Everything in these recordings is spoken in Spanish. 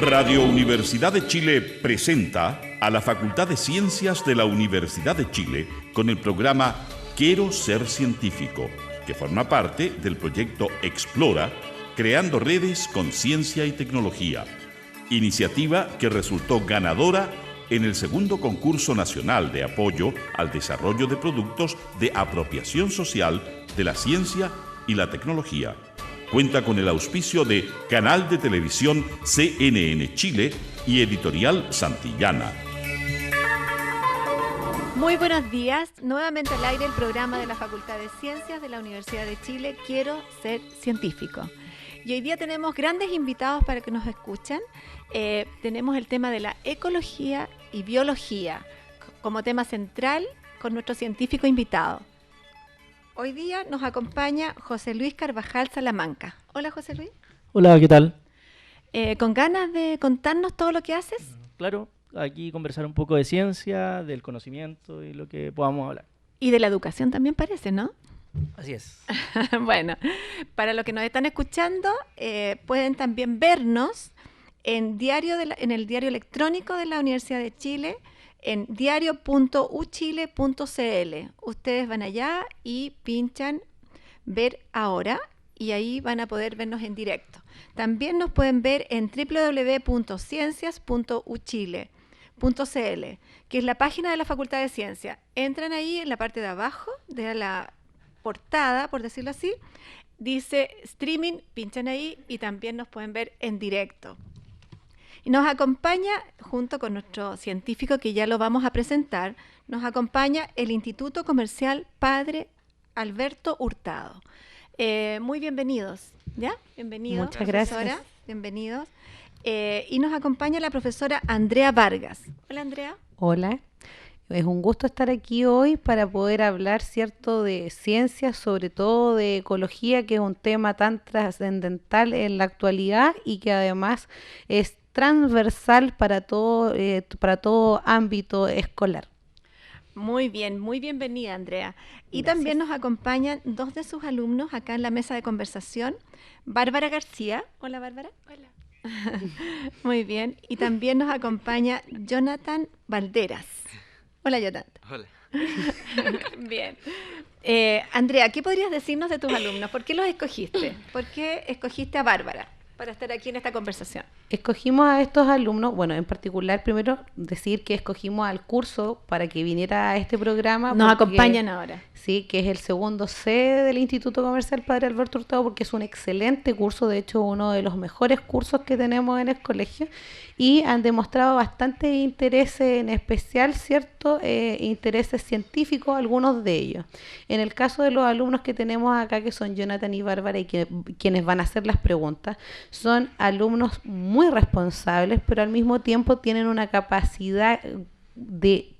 Radio Universidad de Chile presenta a la Facultad de Ciencias de la Universidad de Chile con el programa Quiero ser científico, que forma parte del proyecto Explora, creando redes con ciencia y tecnología. Iniciativa que resultó ganadora en el segundo concurso nacional de apoyo al desarrollo de productos de apropiación social de la ciencia y la tecnología. Cuenta con el auspicio de Canal de Televisión CNN Chile y Editorial Santillana. Muy buenos días, nuevamente al aire el programa de la Facultad de Ciencias de la Universidad de Chile, Quiero ser científico. Y hoy día tenemos grandes invitados para que nos escuchen. Tenemos el tema de la ecología y biología como tema central con nuestro científico invitado. Hoy día nos acompaña José Luis Carvajal Salamanca. Hola, José Luis. Hola, ¿qué tal? ¿Con ganas de contarnos todo lo que haces? Claro, aquí conversar un poco de ciencia, del conocimiento y lo que podamos hablar. Y de la educación también parece, ¿no? Así es. Bueno, para los que nos están escuchando, pueden también vernos en el diario electrónico de la Universidad de Chile, en diario.uchile.cl. Ustedes van allá y pinchan ver ahora y ahí van a poder vernos en directo. También nos pueden ver en www.ciencias.uchile.cl, que es la página de la Facultad de Ciencias. Entran ahí en la parte de abajo de la portada, por decirlo así, dice streaming, pinchan ahí y también nos pueden ver en directo. Y nos acompaña, junto con nuestro científico que ya lo vamos a presentar, nos acompaña el Instituto Comercial Padre Alberto Hurtado. Muy bienvenidos, ¿ya? Bienvenidos. Muchas gracias. Bienvenidos. Y nos acompaña la profesora Andrea Vargas. Hola, Andrea. Hola. Es un gusto estar aquí hoy para poder hablar, ¿cierto?, de ciencia, sobre todo de ecología, que es un tema tan trascendental en la actualidad y que además es transversal para todo ámbito escolar. Muy bien, muy bienvenida, Andrea. Y Gracias. también nos acompañan dos de sus alumnos acá en la mesa de conversación, Bárbara García. Hola, Bárbara. Hola. Muy bien. Y también nos acompaña Jonathan Valderas. Hola, Jonathan. Hola. Bien. Andrea, ¿qué podrías decirnos de tus alumnos? ¿Por qué los escogiste? ¿Por qué escogiste a Bárbara para estar aquí en esta conversación? Escogimos a estos alumnos, bueno, en particular, primero decir que escogimos al curso para que viniera a este programa. Nos acompañan ahora. Sí, que es el segundo C del Instituto Comercial Padre Alberto Hurtado, porque es un excelente curso, de hecho uno de los mejores cursos que tenemos en el colegio, y han demostrado bastante interés, en especial, ¿cierto?, intereses científicos, algunos de ellos. En el caso de los alumnos que tenemos acá, que son Jonathan y Bárbara, y quienes van a hacer las preguntas, son alumnos muy responsables, pero al mismo tiempo tienen una capacidad de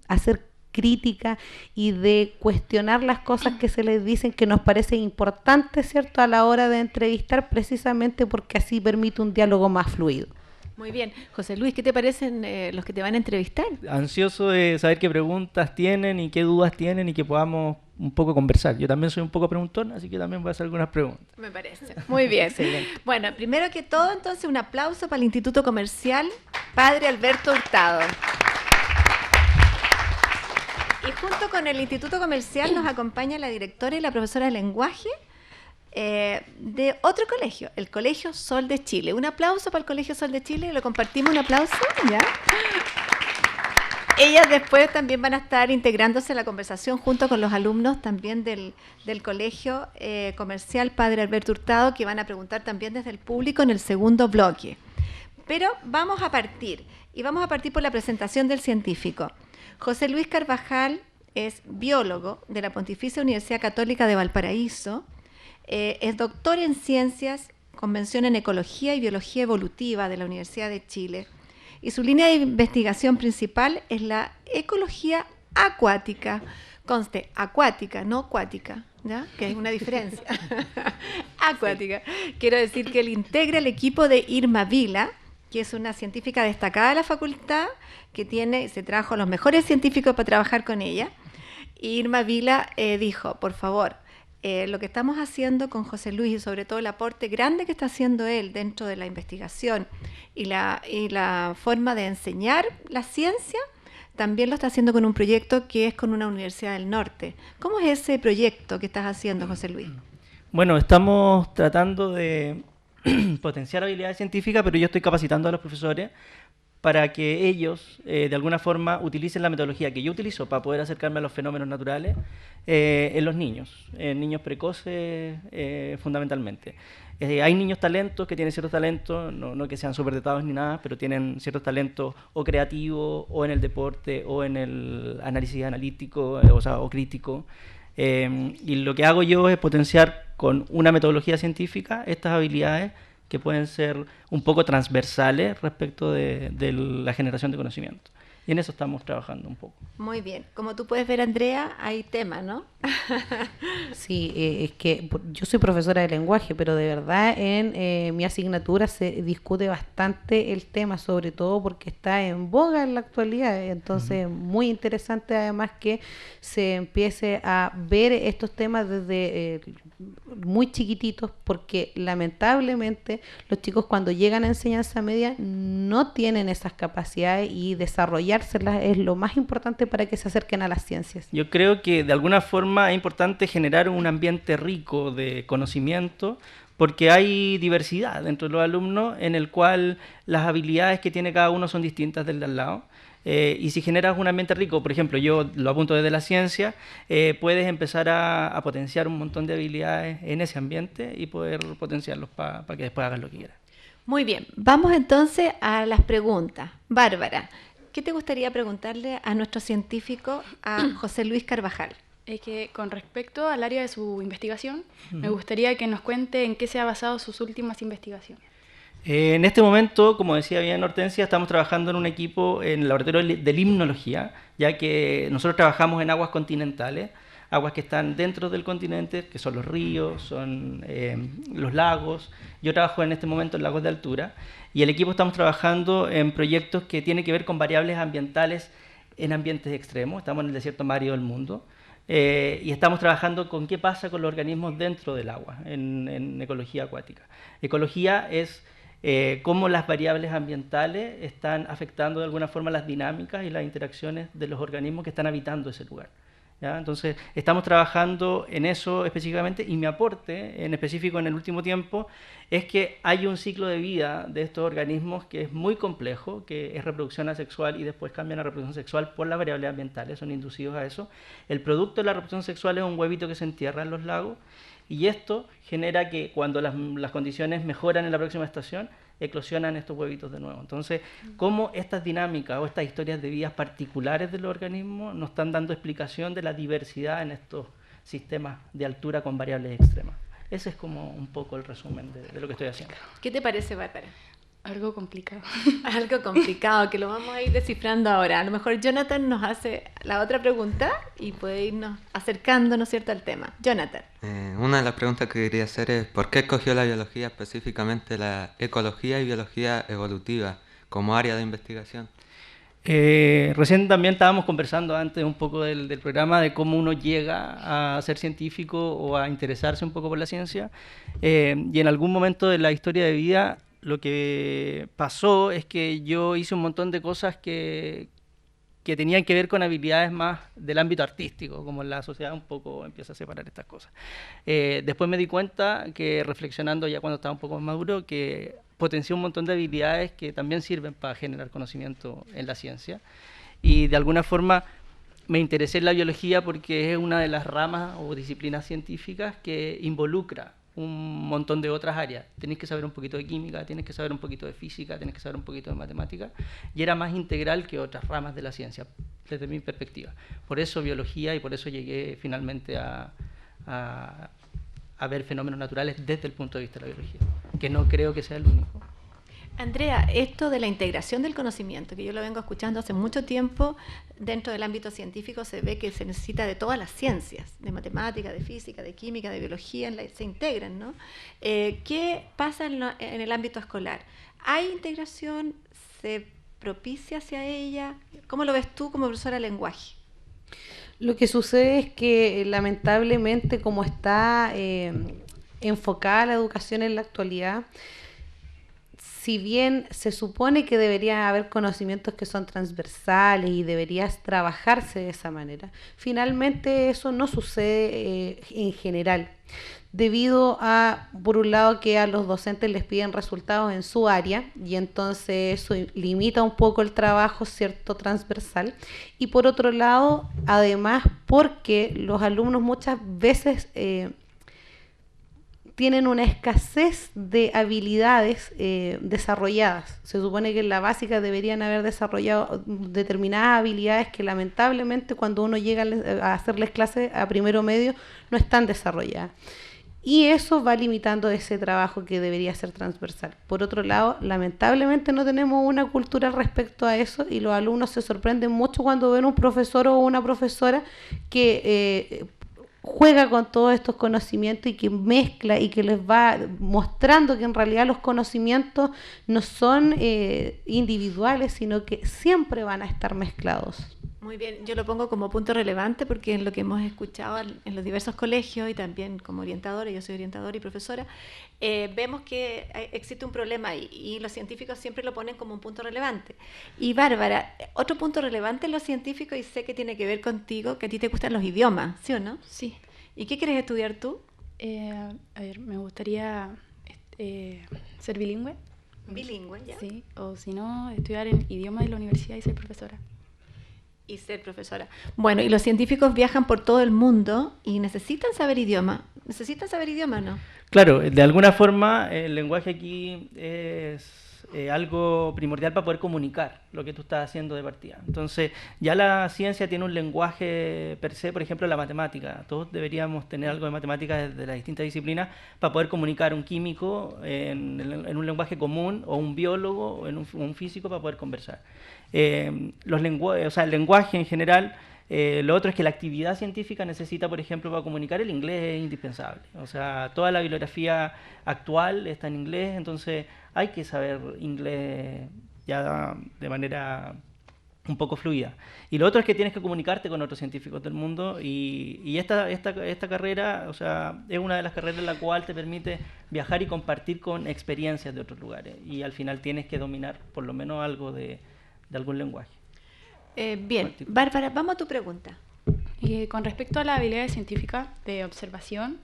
hacer crítica y de cuestionar las cosas que se les dicen, que nos parecen importantes, ¿cierto?, a la hora de entrevistar, precisamente porque así permite un diálogo más fluido. Muy bien. José Luis, ¿qué te parecen los que te van a entrevistar? Ansioso de saber qué preguntas tienen y qué dudas tienen y que podamos un poco conversar. Yo también soy un poco preguntón, así que también voy a hacer algunas preguntas. Me parece. Muy bien. Excelente. Bueno, primero que todo, entonces, un aplauso para el Instituto Comercial Padre Alberto Hurtado. Y junto con el Instituto Comercial nos acompaña la directora y la profesora de lenguaje de otro colegio, el Colegio Sol de Chile. Un aplauso para el Colegio Sol de Chile, lo compartimos, un aplauso, ¿ya? Ellas después también van a estar integrándose a la conversación junto con los alumnos también del Colegio Comercial Padre Alberto Hurtado, que van a preguntar también desde el público en el segundo bloque. Pero vamos a partir por la presentación del científico. José Luis Carvajal es biólogo de la Pontificia Universidad Católica de Valparaíso, es doctor en ciencias, con mención en ecología y biología evolutiva de la Universidad de Chile, y su línea de investigación principal es la ecología acuática. Conste, acuática, no acuática, ¿ya? Que hay una diferencia. Acuática. Sí. Quiero decir que él integra el equipo de Irma Vila, que es una científica destacada de la facultad, que se trajo a los mejores científicos para trabajar con ella. Y Irma Vila dijo, por favor, lo que estamos haciendo con José Luis y sobre todo el aporte grande que está haciendo él dentro de la investigación y la forma de enseñar la ciencia, también lo está haciendo con un proyecto que es con una universidad del norte. ¿Cómo es ese proyecto que estás haciendo, José Luis? Bueno, estamos tratando de potenciar habilidades científicas, pero yo estoy capacitando a los profesores para que ellos, de alguna forma, utilicen la metodología que yo utilizo para poder acercarme a los fenómenos naturales en los niños, en niños precoces fundamentalmente. Hay niños talentos que tienen ciertos talentos, no que sean superdotados ni nada, pero tienen ciertos talentos o creativos, o en el deporte, o en el análisis analítico, o crítico. Y lo que hago yo es potenciar con una metodología científica estas habilidades que pueden ser un poco transversales respecto de la generación de conocimiento. Y en eso estamos trabajando un poco. Muy bien. Como tú puedes ver, Andrea, hay tema, ¿no? Sí, es que yo soy profesora de lenguaje, pero de verdad en mi asignatura se discute bastante el tema, sobre todo porque está en boga en la actualidad. Entonces, muy interesante además que se empiece a ver estos temas desde muy chiquititos, porque lamentablemente los chicos cuando llegan a enseñanza media no tienen esas capacidades y desarrollárselas es lo más importante para que se acerquen a las ciencias. Yo creo que de alguna forma es importante generar un ambiente rico de conocimiento, porque hay diversidad dentro de los alumnos en el cual las habilidades que tiene cada uno son distintas del de al lado. Y si generas un ambiente rico, por ejemplo, yo lo apunto desde la ciencia, puedes empezar a potenciar un montón de habilidades en ese ambiente y poder potenciarlos para que después hagan lo que quieran. Muy bien, vamos entonces a las preguntas. Bárbara, ¿qué te gustaría preguntarle a nuestro científico, a José Luis Carvajal? Es que con respecto al área de su investigación, me gustaría que nos cuente en qué se ha basado sus últimas investigaciones. En este momento, como decía bien Hortensia, estamos trabajando en un equipo en el laboratorio de limnología, ya que nosotros trabajamos en aguas continentales, aguas que están dentro del continente, que son los ríos, son los lagos. Yo trabajo en este momento en lagos de altura, y el equipo estamos trabajando en proyectos que tienen que ver con variables ambientales en ambientes extremos. Estamos en el desierto más árido del mundo. Y estamos trabajando con qué pasa con los organismos dentro del agua, en ecología acuática. Ecología es cómo las variables ambientales están afectando de alguna forma las dinámicas y las interacciones de los organismos que están habitando ese lugar, ¿ya? Entonces, estamos trabajando en eso específicamente, y mi aporte en específico en el último tiempo es que hay un ciclo de vida de estos organismos que es muy complejo, que es reproducción asexual y después cambian a reproducción sexual por las variables ambientales, son inducidos a eso. El producto de la reproducción sexual es un huevito que se entierra en los lagos, y esto genera que cuando las condiciones mejoran en la próxima estación, eclosionan estos huevitos de nuevo. Entonces, cómo estas dinámicas o estas historias de vidas particulares de los organismos nos están dando explicación de la diversidad en estos sistemas de altura con variables extremas. Ese es como un poco el resumen de lo que estoy haciendo. ¿Qué te parece, Bárbara? Algo complicado. Algo complicado, que lo vamos a ir descifrando ahora. A lo mejor Jonathan nos hace la otra pregunta y puede irnos acercando, ¿no es cierto?, al tema. Jonathan. Una de las preguntas que quería hacer es ¿por qué escogió la biología, específicamente la ecología y biología evolutiva, como área de investigación? Recién también estábamos conversando antes un poco del programa de cómo uno llega a ser científico o a interesarse un poco por la ciencia, y en algún momento de la historia de vida lo que pasó es que yo hice un montón de cosas que tenían que ver con habilidades más del ámbito artístico, como la sociedad un poco empieza a separar estas cosas. Después me di cuenta que, reflexionando ya cuando estaba un poco más maduro, que potencié un montón de habilidades que también sirven para generar conocimiento en la ciencia, y de alguna forma me interesé en la biología porque es una de las ramas o disciplinas científicas que involucra un montón de otras áreas. Tenés que saber un poquito de química, tienes que saber un poquito de física, tienes que saber un poquito de matemática, y era más integral que otras ramas de la ciencia, desde mi perspectiva. Por eso biología, y por eso llegué finalmente a ver fenómenos naturales desde el punto de vista de la biología, que no creo que sea el único. Andrea, esto de la integración del conocimiento, que yo lo vengo escuchando hace mucho tiempo, dentro del ámbito científico se ve que se necesita de todas las ciencias, de matemática, de física, de química, de biología, se integran, ¿no? ¿Qué pasa en el ámbito escolar? ¿Hay integración? ¿Se propicia hacia ella? ¿Cómo lo ves tú como profesora de lenguaje? Lo que sucede es que lamentablemente como está enfocada la educación en la actualidad, si bien se supone que debería haber conocimientos que son transversales y deberías trabajarse de esa manera, finalmente eso no sucede en general, debido a, por un lado, que a los docentes les piden resultados en su área y entonces eso limita un poco el trabajo, cierto, transversal, y por otro lado, además, porque los alumnos muchas veces tienen una escasez de habilidades desarrolladas. Se supone que en la básica deberían haber desarrollado determinadas habilidades que lamentablemente cuando uno llega a hacerles clases a primero medio no están desarrolladas. Y eso va limitando ese trabajo que debería ser transversal. Por otro lado, lamentablemente no tenemos una cultura respecto a eso y los alumnos se sorprenden mucho cuando ven un profesor o una profesora que juega con todos estos conocimientos y que mezcla y que les va mostrando que en realidad los conocimientos no son individuales, sino que siempre van a estar mezclados. Muy bien, yo lo pongo como punto relevante porque en lo que hemos escuchado en los diversos colegios y también como orientadora, yo soy orientadora y profesora, vemos que existe un problema y los científicos siempre lo ponen como un punto relevante. Y Bárbara, otro punto relevante en los científicos, y sé que tiene que ver contigo, que a ti te gustan los idiomas, ¿sí o no? Sí. ¿Y qué quieres estudiar tú? A ver, me gustaría ser bilingüe. Bilingüe, ya. Sí, o si no, estudiar en idioma de la universidad y ser profesora. Y ser profesora. Bueno, y los científicos viajan por todo el mundo y necesitan saber idioma. ¿Necesitan saber idioma o no? Claro, de alguna forma el lenguaje aquí es algo primordial para poder comunicar lo que tú estás haciendo de partida. Entonces, ya la ciencia tiene un lenguaje per se, por ejemplo, la matemática. Todos deberíamos tener algo de matemática desde las distintas disciplinas para poder comunicar un químico en un lenguaje común, o un biólogo, o en un físico para poder conversar. El lenguaje en general. Lo otro es que la actividad científica necesita, por ejemplo, para comunicar, el inglés es indispensable. O sea, toda la bibliografía actual está en inglés, entonces hay que saber inglés ya de manera un poco fluida. Y lo otro es que tienes que comunicarte con otros científicos del mundo y esta carrera, o sea, es una de las carreras en la cual te permite viajar y compartir con experiencias de otros lugares. Y al final tienes que dominar por lo menos algo de algún lenguaje. Bien, Bárbara, vamos a tu pregunta. Con respecto a las habilidades científicas de observación,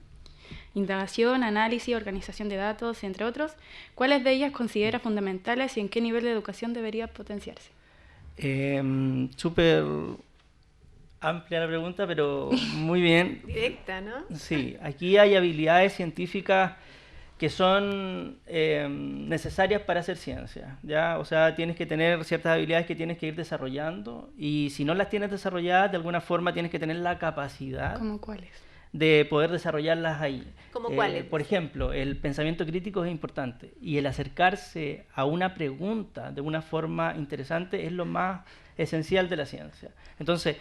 indagación, análisis, organización de datos, entre otros, ¿cuáles de ellas considera fundamentales y en qué nivel de educación debería potenciarse? Súper amplia la pregunta, pero muy bien. Directa, ¿no? Sí, aquí hay habilidades científicas que son necesarias para hacer ciencia, ¿ya? O sea, tienes que tener ciertas habilidades que tienes que ir desarrollando, y si no las tienes desarrolladas, de alguna forma tienes que tener la capacidad ¿Cómo cuáles? de poder desarrollarlas ahí. ¿Cómo cuáles? Por ejemplo, el pensamiento crítico es importante, y el acercarse a una pregunta de una forma interesante es lo más esencial de la ciencia. Entonces,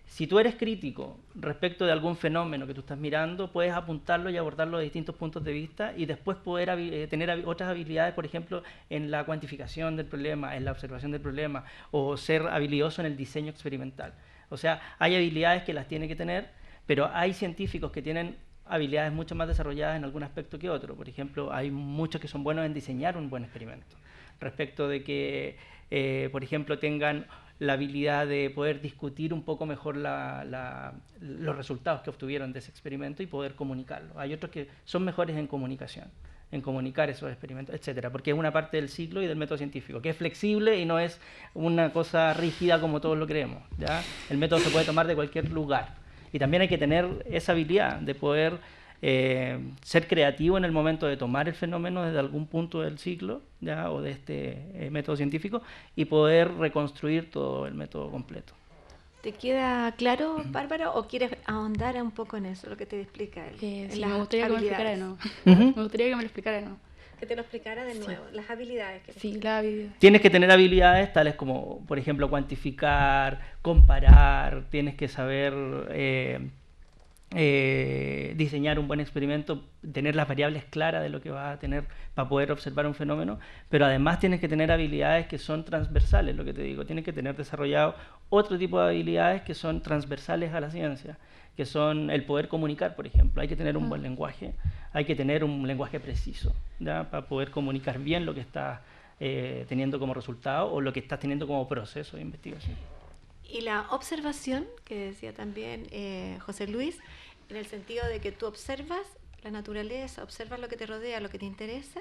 si tú eres crítico respecto de algún fenómeno que tú estás mirando, puedes apuntarlo y abordarlo de distintos puntos de vista y después poder tener otras habilidades, por ejemplo, en la cuantificación del problema, en la observación del problema, o ser habilidoso en el diseño experimental. O sea, hay habilidades que las tiene que tener, pero hay científicos que tienen habilidades mucho más desarrolladas en algún aspecto que otro. Por ejemplo, hay muchos que son buenos en diseñar un buen experimento, respecto de que, por ejemplo, tengan la habilidad de poder discutir un poco mejor los resultados que obtuvieron de ese experimento y poder comunicarlo. Hay otros que son mejores en comunicación, en comunicar esos experimentos, etcétera, porque es una parte del ciclo y del método científico, que es flexible y no es una cosa rígida como todos lo creemos, ¿ya? El método se puede tomar de cualquier lugar, y también hay que tener esa habilidad de poder ser creativo en el momento de tomar el fenómeno desde algún punto del ciclo, ¿ya? O de este método científico, y poder reconstruir todo el método completo. ¿Te queda claro, Bárbara, o quieres ahondar un poco en eso, lo que te explica él? Sí, me gustaría que me lo explicara de nuevo. Uh-huh. Me gustaría que me lo explicara de nuevo. Que te lo explicara de nuevo, las habilidades. Sí, las habilidades. Tienes que tener habilidades tales como, por ejemplo, cuantificar, comparar, tienes que saber diseñar un buen experimento, tener las variables claras de lo que vas a tener para poder observar un fenómeno, pero además tienes que tener habilidades que son transversales, lo que te digo, tienes que tener desarrollado otro tipo de habilidades que son transversales a la ciencia, que son el poder comunicar, por ejemplo. Hay que tener un buen lenguaje, hay que tener un lenguaje preciso, ¿ya? Para poder comunicar bien lo que estás teniendo como resultado o lo que estás teniendo como proceso de investigación. Y la observación, que decía también José Luis, en el sentido de que tú observas la naturaleza, observas lo que te rodea, lo que te interesa,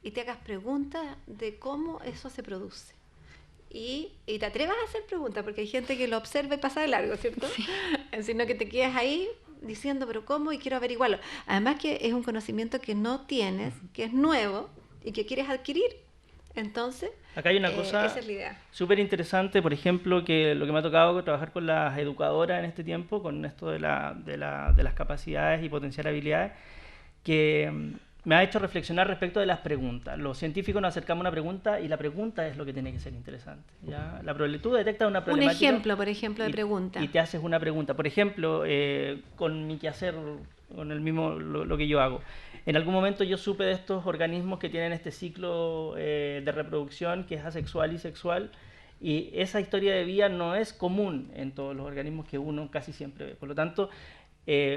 y te hagas preguntas de cómo eso se produce. Y te atrevas a hacer preguntas, porque hay gente que lo observa y pasa de largo, ¿cierto? Sí. Sino que te quedas ahí diciendo, pero ¿cómo? Y quiero averiguarlo. Además que es un conocimiento que no tienes, que es nuevo y que quieres adquirir. Entonces, acá hay una cosa súper interesante, por ejemplo, que lo que me ha tocado trabajar con las educadoras en este tiempo, con esto de las capacidades y potenciar habilidades, que me ha hecho reflexionar respecto de las preguntas. Los científicos nos acercamos a una pregunta y la pregunta es lo que tiene que ser interesante, ¿ya? Tú detectas una problemática. Un ejemplo, por ejemplo, de pregunta. Y te haces una pregunta. Por ejemplo, con mi quehacer, con el mismo lo que yo hago. En algún momento yo supe de estos organismos que tienen este ciclo de reproducción que es asexual y sexual, y esa historia de vida no es común en todos los organismos que uno casi siempre ve. Por lo tanto,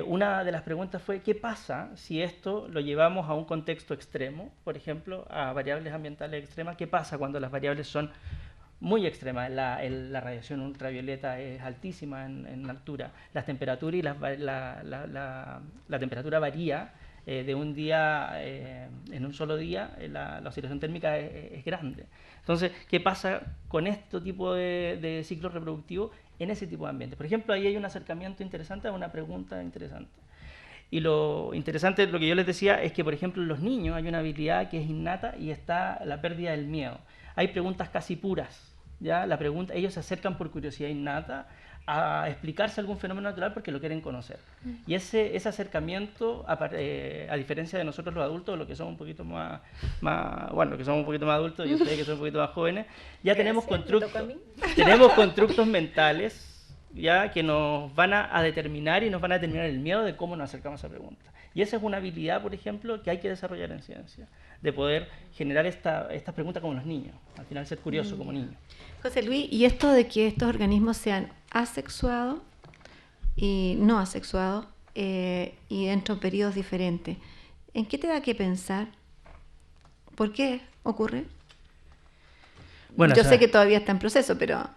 una de las preguntas fue, ¿qué pasa si esto lo llevamos a un contexto extremo, por ejemplo, a variables ambientales extremas? ¿Qué pasa cuando las variables son muy extremas? La radiación ultravioleta es altísima en altura, las temperaturas y la temperatura varía de un día, en un solo día, la oscilación térmica es grande. Entonces, ¿qué pasa con este tipo de ciclos reproductivos en ese tipo de ambientes? Por ejemplo, ahí hay un acercamiento interesante a una pregunta interesante. Y lo interesante, lo que yo les decía, es que, por ejemplo, en los niños hay una habilidad que es innata y está la pérdida del miedo. Hay preguntas casi puras, ¿ya? Ellos se acercan por curiosidad innata a explicarse algún fenómeno natural porque lo quieren conocer. Y ese acercamiento, a diferencia de nosotros los adultos, los que somos un poquito más que somos un poquito más adultos y ustedes que son un poquito más jóvenes, ya tenemos constructos mentales ya que nos van a determinar y nos van a determinar el miedo de cómo nos acercamos a esa pregunta. Y esa es una habilidad, por ejemplo, que hay que desarrollar en ciencia, de poder generar estas preguntas como los niños, al final ser curioso como niño. José Luis, y esto de que estos organismos sean asexuados y no asexuados y dentro de periodos diferentes, ¿en qué te da que pensar? ¿Por qué ocurre? Bueno, yo sé que todavía está en proceso, pero...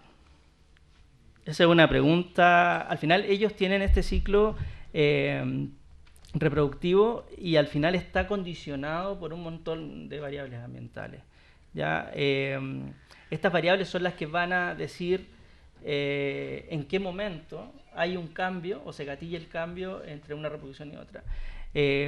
Esa es una pregunta. Al final ellos tienen este ciclo reproductivo y al final está condicionado por un montón de variables ambientales. ¿Ya? Estas variables son las que van a decir en qué momento hay un cambio o se gatilla el cambio entre una reproducción y otra.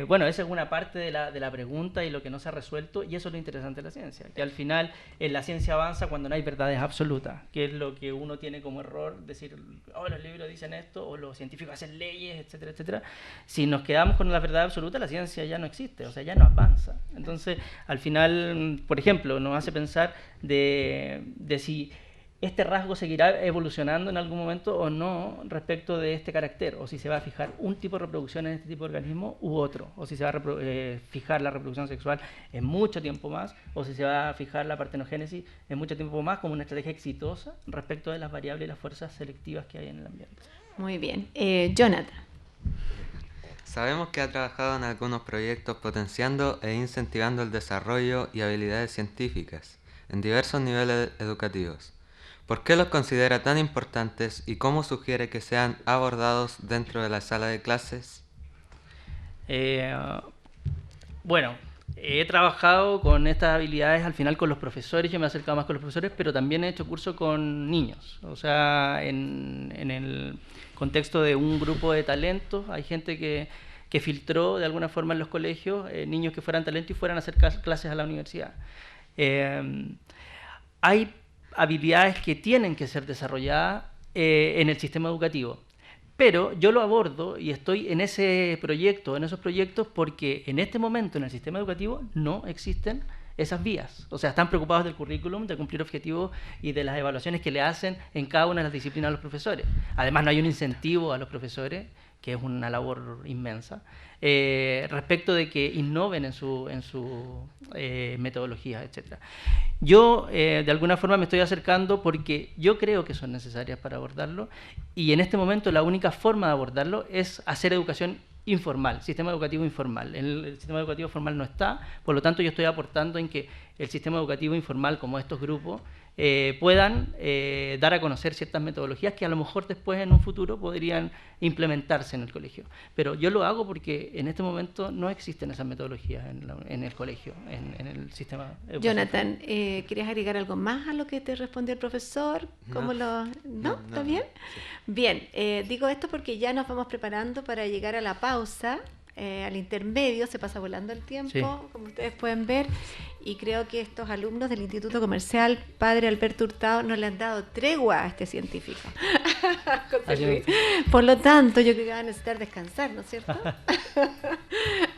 Bueno, esa es una parte de la pregunta y lo que no se ha resuelto, y eso es lo interesante de la ciencia, que al final la ciencia avanza cuando no hay verdades absolutas, que es lo que uno tiene como error, decir, oh, los libros dicen esto, o los científicos hacen leyes, etcétera, etcétera. Si nos quedamos con la verdad absoluta, la ciencia ya no existe, o sea, ya no avanza. Entonces, al final, por ejemplo, nos hace pensar de si este rasgo seguirá evolucionando en algún momento o no respecto de este carácter, o si se va a fijar un tipo de reproducción en este tipo de organismo u otro, o si se va a fijar la reproducción sexual en mucho tiempo más, o si se va a fijar la partenogénesis en mucho tiempo más como una estrategia exitosa respecto de las variables y las fuerzas selectivas que hay en el ambiente. Muy bien. Jonathan. Sabemos que ha trabajado en algunos proyectos potenciando e incentivando el desarrollo y habilidades científicas en diversos niveles educativos. ¿Por qué los considera tan importantes y cómo sugiere que sean abordados dentro de la sala de clases? Bueno, he trabajado con estas habilidades al final con los profesores, yo me he acercado más con los profesores, pero también he hecho curso con niños. O sea, en el contexto de un grupo de talentos, hay gente que filtró de alguna forma en los colegios niños que fueran talentos y fueran a hacer clases a la universidad. Hay habilidades que tienen que ser desarrolladas en el sistema educativo. Pero yo lo abordo y estoy en ese proyecto, en esos proyectos, porque en este momento en el sistema educativo no existen esas vías. O sea, están preocupados del currículum, de cumplir objetivos y de las evaluaciones que le hacen en cada una de las disciplinas a los profesores. Además, no hay un incentivo a los profesores, que es una labor inmensa, respecto de que innoven en su metodología, etc. Yo, de alguna forma, me estoy acercando porque yo creo que son necesarias para abordarlo, y en este momento la única forma de abordarlo es hacer educación informal, sistema educativo informal. El sistema educativo formal no está, por lo tanto yo estoy aportando en que el sistema educativo informal, como estos grupos, puedan dar a conocer ciertas metodologías que a lo mejor después en un futuro podrían implementarse en el colegio. Pero yo lo hago porque en este momento no existen esas metodologías en el colegio, en el sistema educativo. Jonathan, ¿querías agregar algo más a lo que te respondió el profesor? ¿Cómo ¿No? ¿Está bien? Sí. Bien, digo esto porque ya nos vamos preparando para llegar a la pausa. Al intermedio, se pasa volando el tiempo, Sí. como ustedes pueden ver, y creo que estos alumnos del Instituto Comercial Padre Alberto Hurtado no le han dado tregua a este científico. José Luis. Por lo tanto, yo creo que van a necesitar descansar, ¿no es cierto?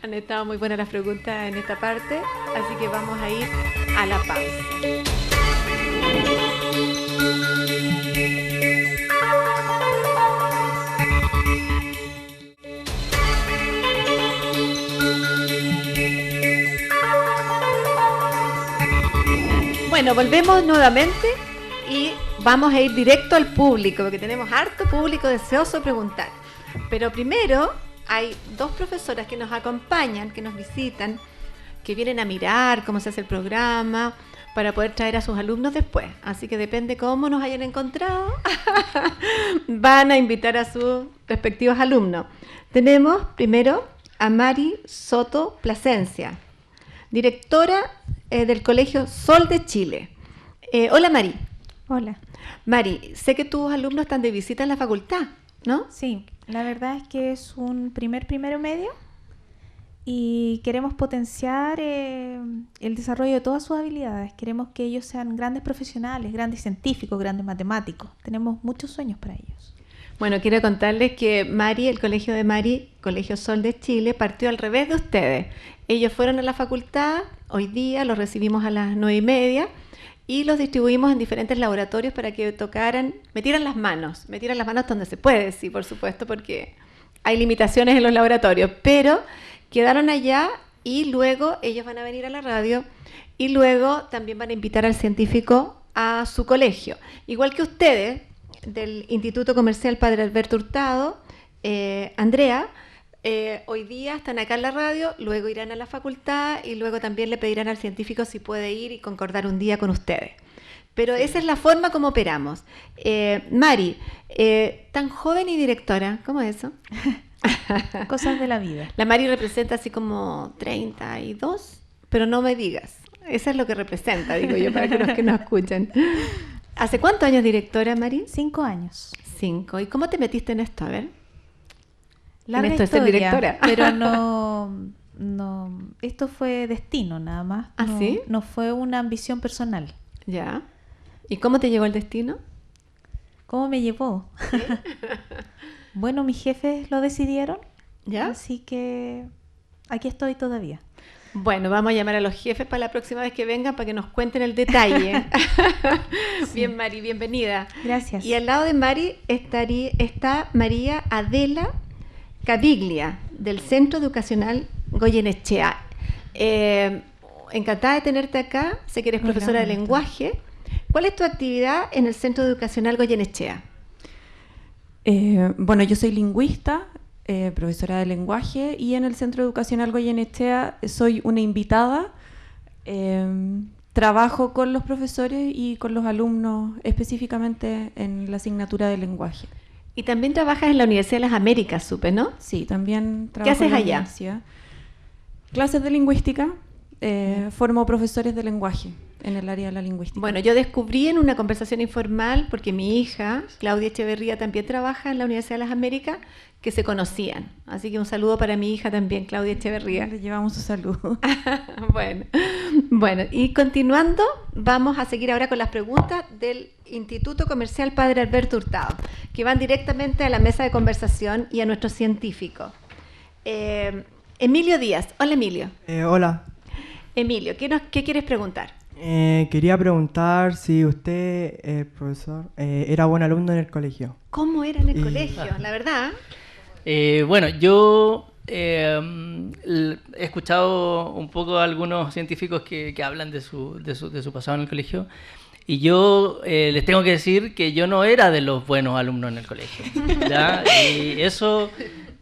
Han estado muy buenas las preguntas en esta parte, así que vamos a ir a la pausa. Bueno, volvemos nuevamente y vamos a ir directo al público, porque tenemos harto público deseoso de preguntar. Pero primero hay dos profesoras que nos acompañan, que nos visitan, que vienen a mirar cómo se hace el programa, para poder traer a sus alumnos después. Así que depende cómo nos hayan encontrado, van a invitar a sus respectivos alumnos. Tenemos primero a Mari Soto Plasencia, directora del Colegio Sol de Chile. Hola, Mari. Hola. Mari, sé que tus alumnos están de visita en la facultad, ¿no? Sí, la verdad es que es un primero medio y queremos potenciar el desarrollo de todas sus habilidades. Queremos que ellos sean grandes profesionales, grandes científicos, grandes matemáticos. Tenemos muchos sueños para ellos. Bueno, quiero contarles que Mari, el colegio de Mari, Colegio Sol de Chile, partió al revés de ustedes. Ellos fueron a la facultad, hoy día los recibimos a las 9:30 y los distribuimos en diferentes laboratorios para que metieran las manos donde se puede, sí, por supuesto, porque hay limitaciones en los laboratorios, pero quedaron allá y luego ellos van a venir a la radio y luego también van a invitar al científico a su colegio. Igual que ustedes, del Instituto Comercial Padre Alberto Hurtado, Andrea, hoy día están acá en la radio, luego irán a la facultad y luego también le pedirán al científico si puede ir y concordar un día con ustedes. Pero esa es la forma como operamos. Mari, tan joven y directora, ¿cómo es eso? Cosas de la vida. La Mari representa así como 32, pero no me digas. Eso es lo que representa, digo yo, para los que nos escuchan. ¿Hace cuántos años directora, Mari? 5 años. 5. ¿Y cómo te metiste en esto? A ver. Larga esto es ser historia, directora. pero no, esto fue destino nada más. ¿Ah, no, sí? No fue una ambición personal. Ya. ¿Y cómo te llegó el destino? ¿Cómo me llevó? Bueno, mis jefes lo decidieron, ¿Ya? así que aquí estoy todavía. Bueno, vamos a llamar a los jefes para la próxima vez que vengan para que nos cuenten el detalle. Sí. Bien, Mari, bienvenida. Gracias. Y al lado de Mari está María Adela Caviglia, del Centro Educacional Goyenechea. Encantada de tenerte acá. Sé que eres profesora de lenguaje. ¿Cuál es tu actividad en el Centro Educacional Goyenechea? Bueno, yo soy lingüista, profesora de lenguaje, y en el Centro Educacional Goyenechea soy una invitada. Trabajo con los profesores y con los alumnos, específicamente en la asignatura de lenguaje. Y también trabajas en la Universidad de las Américas, supe, ¿no? Sí, también trabajo ¿Qué haces en la allá? universidad. Clases de lingüística, formo profesores de lenguaje en el área de la lingüística. Bueno, yo descubrí en una conversación informal, porque mi hija, Claudia Echeverría, también trabaja en la Universidad de las Américas, que se conocían. Así que un saludo para mi hija también, Claudia Echeverría. Le llevamos su saludo. Bueno, y continuando, vamos a seguir ahora con las preguntas del Instituto Comercial Padre Alberto Hurtado, que van directamente a la mesa de conversación y a nuestros científicos. Emilio Díaz. Hola, Emilio. Hola. Emilio, ¿qué quieres preguntar? Quería preguntar si usted, profesor, era buen alumno en el colegio. ¿Cómo era en el colegio? La verdad. Bueno, yo he escuchado un poco a algunos científicos que hablan de su pasado en el colegio, y yo les tengo que decir que yo no era de los buenos alumnos en el colegio, ¿ya? Y eso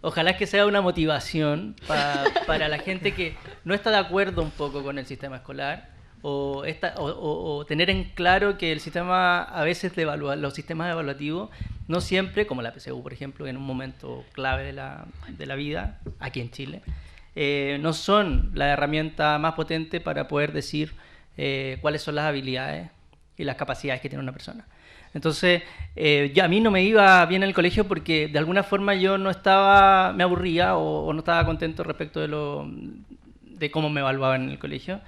ojalá que sea una motivación para la gente que no está de acuerdo un poco con el sistema escolar, o tener en claro que el sistema, a veces los sistemas evaluativos, no siempre, como la PSU, por ejemplo, en un momento clave de la vida, aquí en Chile, no son la herramienta más potente para poder decir cuáles son las habilidades y las capacidades que tiene una persona. Entonces, a mí no me iba bien en el colegio porque de alguna forma yo me aburría o no estaba contento respecto de cómo me evaluaban en el colegio.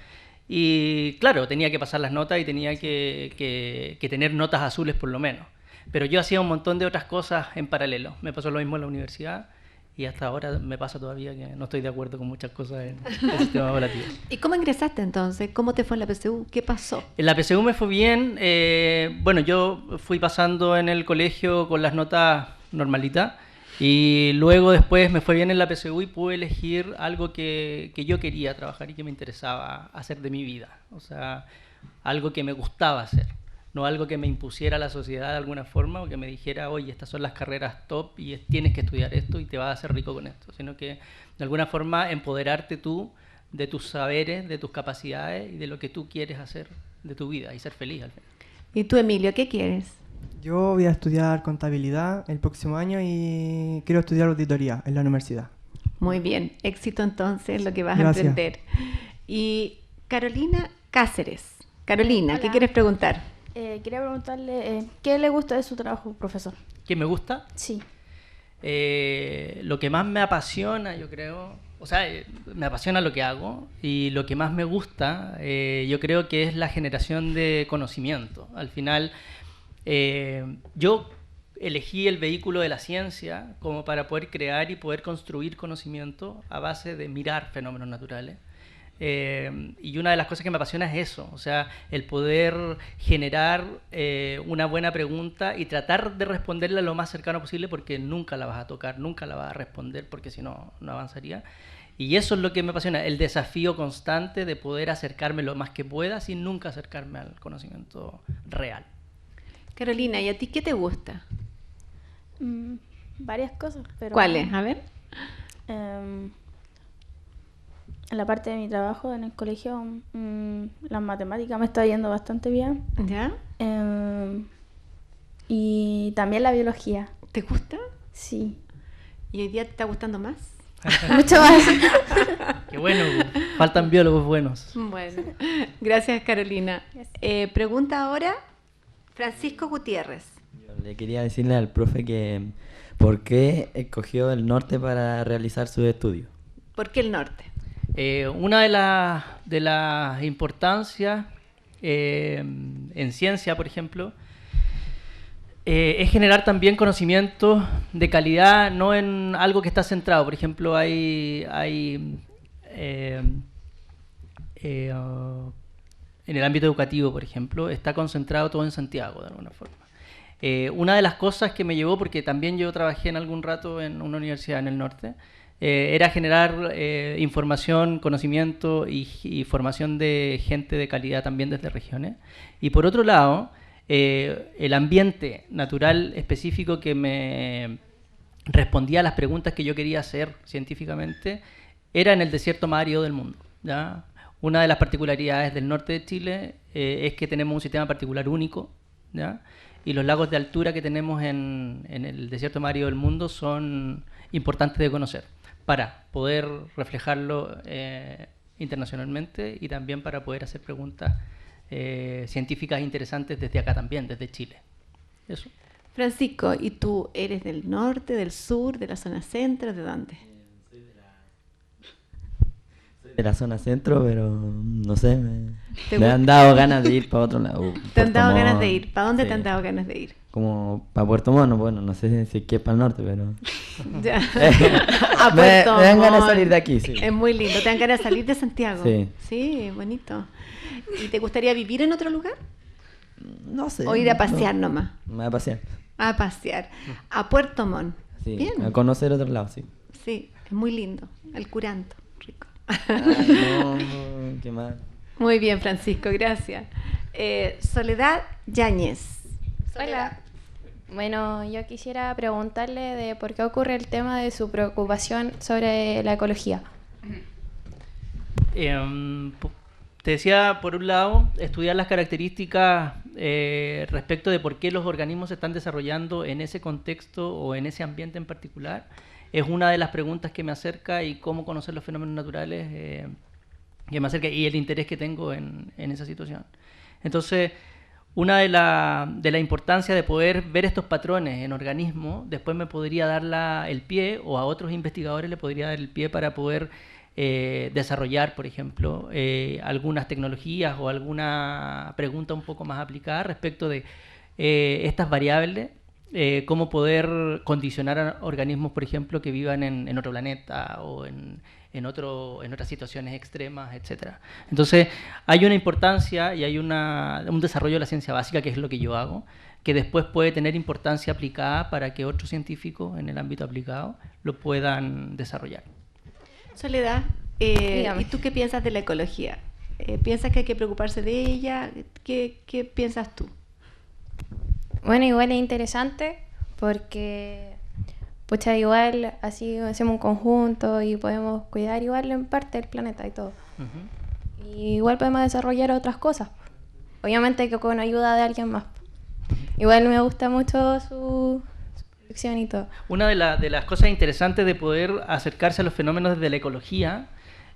Y claro, tenía que pasar las notas y tenía que tener notas azules por lo menos. Pero yo hacía un montón de otras cosas en paralelo. Me pasó lo mismo en la universidad y hasta ahora me pasa todavía que no estoy de acuerdo con muchas cosas en el sistema evaluativo. ¿Y cómo ingresaste entonces? ¿Cómo te fue en la PSU? ¿Qué pasó? En la PSU me fue bien. Bueno, yo fui pasando en el colegio con las notas normalitas. Y luego después me fue bien en la PSU y pude elegir algo que yo quería trabajar y que me interesaba hacer de mi vida. O sea, algo que me gustaba hacer, no algo que me impusiera la sociedad de alguna forma o que me dijera, oye, estas son las carreras top y tienes que estudiar esto y te vas a hacer rico con esto. Sino que de alguna forma empoderarte tú de tus saberes, de tus capacidades y de lo que tú quieres hacer de tu vida y ser feliz al final. ¿Y tú, Emilio, qué quieres? Yo voy a estudiar contabilidad el próximo año y quiero estudiar auditoría en la universidad. Muy bien, éxito entonces en lo que vas Gracias. a emprender. Y Carolina Cáceres. Carolina, Hola. ¿qué quieres preguntar? Quería preguntarle, ¿qué le gusta de su trabajo, profesor? ¿Qué me gusta? Sí. Lo que más me apasiona, yo creo, o sea, me apasiona lo que hago y lo que más me gusta, yo creo que es la generación de conocimiento. Al final, yo elegí el vehículo de la ciencia como para poder crear y poder construir conocimiento a base de mirar fenómenos naturales. Y una de las cosas que me apasiona es eso, o sea, el poder generar una buena pregunta y tratar de responderla lo más cercano posible, porque nunca la vas a tocar, nunca la vas a responder, porque si no, no avanzaría. Y eso es lo que me apasiona, el desafío constante de poder acercarme lo más que pueda sin nunca acercarme al conocimiento real. Carolina, ¿y a ti qué te gusta? Varias cosas, pero... ¿Cuáles? A ver. En la parte de mi trabajo en el colegio, las matemáticas me está yendo bastante bien. ¿Ya? Y también la biología. ¿Te gusta? Sí. ¿Y hoy día te está gustando más? Mucho más. Qué bueno, faltan biólogos buenos. Bueno, gracias Carolina. Gracias. Pregunta ahora Francisco Gutiérrez. Yo le quería decirle al profe que ¿por qué escogió el norte para realizar sus estudios? ¿Por qué el norte? Una de las importancias en ciencia, por ejemplo, es generar también conocimiento de calidad, no en algo que está centrado. Por ejemplo, en el ámbito educativo, por ejemplo, está concentrado todo en Santiago, de alguna forma. Una de las cosas que me llevó, porque también yo trabajé en algún rato en una universidad en el norte, era generar información, conocimiento y formación de gente de calidad también desde regiones. Y por otro lado, el ambiente natural específico que me respondía a las preguntas que yo quería hacer científicamente era en el desierto más árido del mundo, ¿ya? Una de las particularidades del norte de Chile es que tenemos un sistema particular único, ¿ya? Y los lagos de altura que tenemos en el desierto más árido del mundo son importantes de conocer para poder reflejarlo internacionalmente y también para poder hacer preguntas científicas interesantes desde acá también, desde Chile. Eso. Francisco, ¿y tú eres del norte, del sur, de la zona centro, de dónde? Soy de la zona centro, pero no sé, me han dado ganas de ir para otro lado. ¿Te han dado ganas de Montt, ir? ¿Para dónde sí. te han dado ganas de ir? Como para Puerto Montt, bueno, no sé si es que es para el norte, pero... Ya. A me Puerto dan ganas de Montt. salir de aquí, sí. Es muy lindo. ¿Te dan ganas de salir de Santiago? Sí. Sí, bonito. ¿Y te gustaría vivir en otro lugar? No sé. ¿O ir a pasear nomás? Me voy a pasear. A pasear. A Puerto Montt. Sí, Bien. a conocer otro lado, sí. Sí, es muy lindo. El Curanto, rico. Ay, no, qué mal. Muy bien, Francisco, gracias. Soledad Yáñez. Hola. Bueno, yo quisiera preguntarle de por qué ocurre el tema de su preocupación sobre la ecología. Te decía, por un lado, estudiar las características respecto de por qué los organismos se están desarrollando en ese contexto o en ese ambiente en particular. Es una de las preguntas que me acerca y cómo conocer los fenómenos naturales que me acerca y el interés que tengo en esa situación. Entonces, una de la importancia de poder ver estos patrones en organismos, después me podría dar el pie, o a otros investigadores le podría dar el pie para poder desarrollar, por ejemplo, algunas tecnologías o alguna pregunta un poco más aplicada respecto de estas variables, cómo poder condicionar a organismos, por ejemplo, que vivan en otro planeta o en otras situaciones extremas, etcétera. Entonces, hay una importancia y hay un desarrollo de la ciencia básica, que es lo que yo hago, que después puede tener importancia aplicada para que otros científicos en el ámbito aplicado lo puedan desarrollar. Soledad, ¿y tú qué piensas de la ecología? ¿Piensas que hay que preocuparse de ella? ¿Qué piensas tú? Bueno, igual es interesante porque, pucha, igual así hacemos un conjunto y podemos cuidar igual en parte del planeta y todo. Y igual podemos desarrollar otras cosas. Obviamente que con ayuda de alguien más. Igual me gusta mucho su producción y todo. Una de las cosas interesantes de poder acercarse a los fenómenos desde la ecología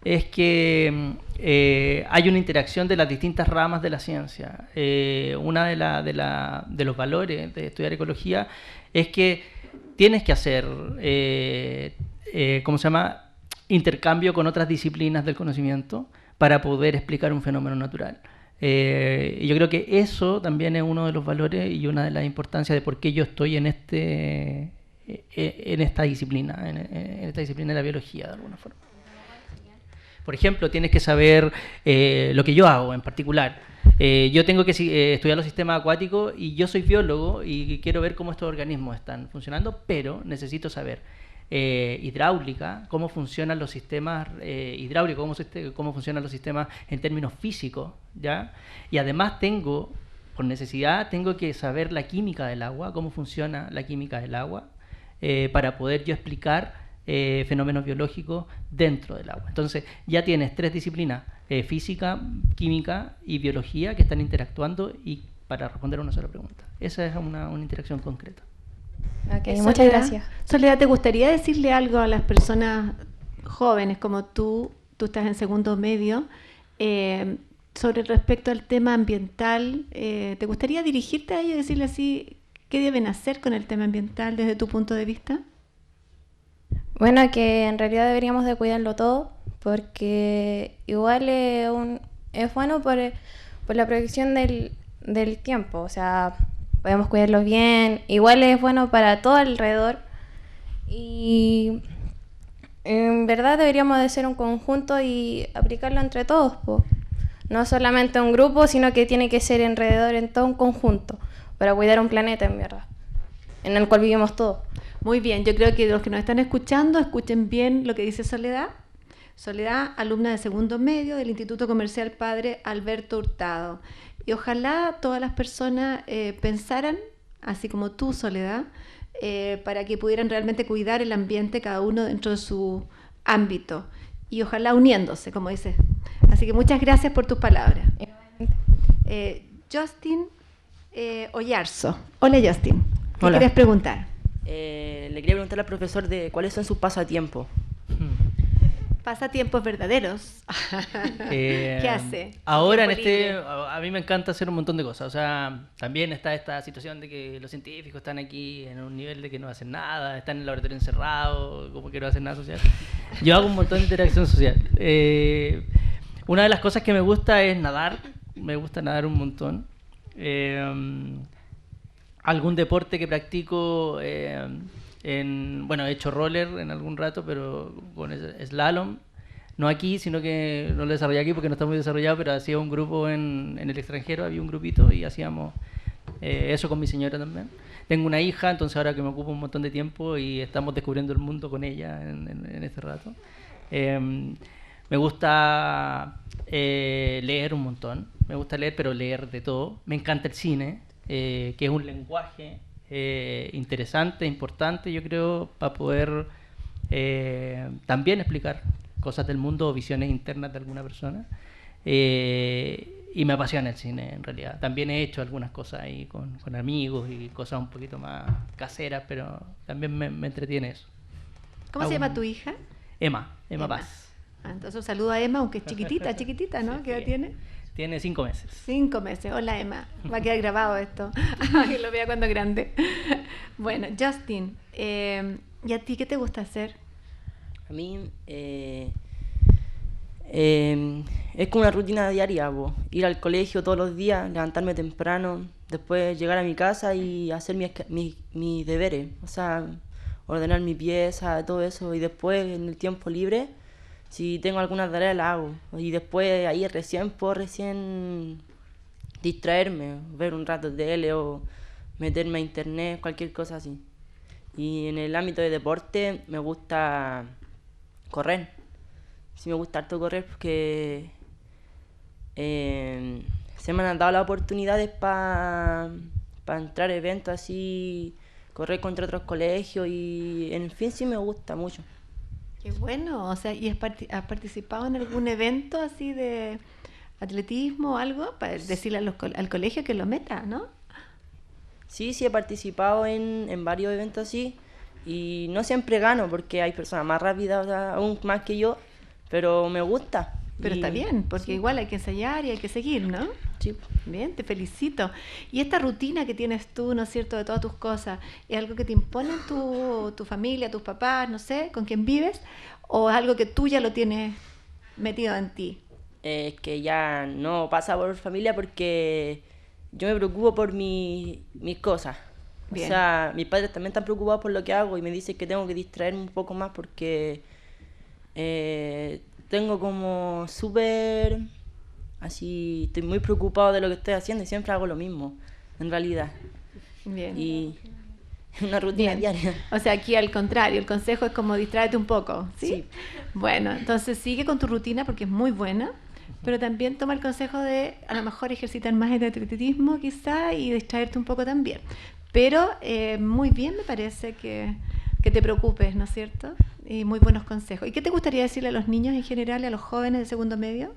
es que hay una interacción de las distintas ramas de la ciencia. Una de los valores de estudiar ecología es que tienes que hacer, intercambio con otras disciplinas del conocimiento para poder explicar un fenómeno natural. Y yo creo que eso también es uno de los valores y una de las importancias de por qué yo estoy en esta disciplina, en esta disciplina de la biología, de alguna forma. Por ejemplo, tienes que saber lo que yo hago en particular. Yo tengo que estudiar los sistemas acuáticos y yo soy biólogo y quiero ver cómo estos organismos están funcionando, pero necesito saber hidráulica, cómo funcionan los sistemas hidráulicos, cómo funcionan los sistemas en términos físicos, ¿ya? Y además por necesidad, tengo que saber la química del agua, cómo funciona la química del agua, para poder yo explicar fenómenos biológicos dentro del agua. Entonces ya tienes 3 disciplinas, física, química y biología, que están interactuando y para responder a una sola pregunta. Esa es una interacción concreta. Okay, muchas gracias. Soledad, ¿te gustaría decirle algo a las personas jóvenes como tú estás en segundo medio, sobre respecto al tema ambiental? ¿Te gustaría dirigirte a ellos y decirle así qué deben hacer con el tema ambiental desde tu punto de vista? Bueno, que en realidad deberíamos de cuidarlo todo, porque igual es bueno por la proyección del tiempo, o sea, podemos cuidarlo bien, igual es bueno para todo alrededor y en verdad deberíamos de ser un conjunto y aplicarlo entre todos, po. No solamente un grupo, sino que tiene que ser alrededor en todo un conjunto para cuidar un planeta, en verdad, en el cual vivimos todos. Muy bien, yo creo que los que nos están escuchando, escuchen bien lo que dice Soledad. Soledad, alumna de segundo medio del Instituto Comercial Padre Alberto Hurtado. Y ojalá todas las personas pensaran, así como tú, Soledad, para que pudieran realmente cuidar el ambiente, cada uno dentro de su ámbito. Y ojalá uniéndose, como dices. Así que muchas gracias por tus palabras. Justin Oyarzo. Hola, Justin. ¿Qué quieres preguntar? Le quería preguntar al profesor de cuáles son sus pasatiempos. Pasatiempos verdaderos. ¿Qué hace? Ahora Tiempo libre. a mí me encanta hacer un montón de cosas. O sea, también está esta situación de que los científicos están aquí en un nivel de que no hacen nada, están en el laboratorio encerrado, como que no hacen nada social. Yo hago un montón de interacción social. Una de las cosas que me gusta es nadar. Me gusta nadar un montón. Algún deporte que practico, bueno, he hecho roller en algún rato, pero con slalom. No aquí, sino que no lo desarrollé aquí porque no está muy desarrollado, pero hacía un grupo en el extranjero, había un grupito y hacíamos eso con mi señora también. Tengo una hija, entonces ahora que me ocupo un montón de tiempo y estamos descubriendo el mundo con ella en este rato. Me gusta leer un montón, me gusta leer, pero leer de todo. Me encanta el cine, que es un lenguaje interesante, importante, yo creo, para poder también explicar cosas del mundo o visiones internas de alguna persona. Y me apasiona el cine, en realidad. También he hecho algunas cosas ahí con amigos y cosas un poquito más caseras, pero también me entretiene eso. ¿Cómo se llama tu hija? Emma Paz. Entonces un saludo a Emma, aunque es chiquitita, ¿no? ¿Qué edad tiene? Tiene 5 meses. 5 meses. Hola, Emma. Va a quedar grabado esto. Que lo vea cuando grande. Bueno, Justin, ¿y a ti qué te gusta hacer? A mí es como una rutina diaria, ir al colegio todos los días, levantarme temprano, después llegar a mi casa y hacer mis deberes, o sea, ordenar mi pieza, todo eso, y después en el tiempo libre, si tengo alguna tarea la hago, y después ahí puedo distraerme, ver un rato de tele o meterme a internet, cualquier cosa así. Y en el ámbito de deporte me gusta correr. Sí, me gusta harto correr porque se me han dado las oportunidades para entrar a eventos así, correr contra otros colegios y en fin sí me gusta mucho. Qué bueno, o sea, ¿y has participado en algún evento así de atletismo o algo? Para decirle al colegio que lo meta, ¿no? Sí, he participado en varios eventos así y no siempre gano porque hay personas más rápidas, o sea, aún más que yo, pero me gusta. Pero está bien, porque sí, igual hay que ensayar y hay que seguir, ¿no? Sí. Bien, te felicito. Y esta rutina que tienes tú, ¿no es cierto?, de todas tus cosas, ¿es algo que te imponen tu familia, tus papás, no sé, con quién vives? ¿O es algo que tú ya lo tienes metido en ti? Es que ya no pasa por familia porque yo me preocupo por mis cosas. Bien. O sea, mis padres también están preocupados por lo que hago y me dicen que tengo que distraerme un poco más porque tengo como súper... Así, estoy muy preocupado de lo que estoy haciendo y siempre hago lo mismo, en realidad. Bien. Y una rutina diaria. O sea, aquí al contrario, el consejo es como distráete un poco, ¿sí? Sí. Bueno, entonces sigue con tu rutina porque es muy buena, pero también toma el consejo de a lo mejor ejercitar más el atletismo quizá y distraerte un poco también. Pero muy bien me parece que te preocupes, ¿no es cierto? Y muy buenos consejos. ¿Y qué te gustaría decirle a los niños en general y a los jóvenes de segundo medio?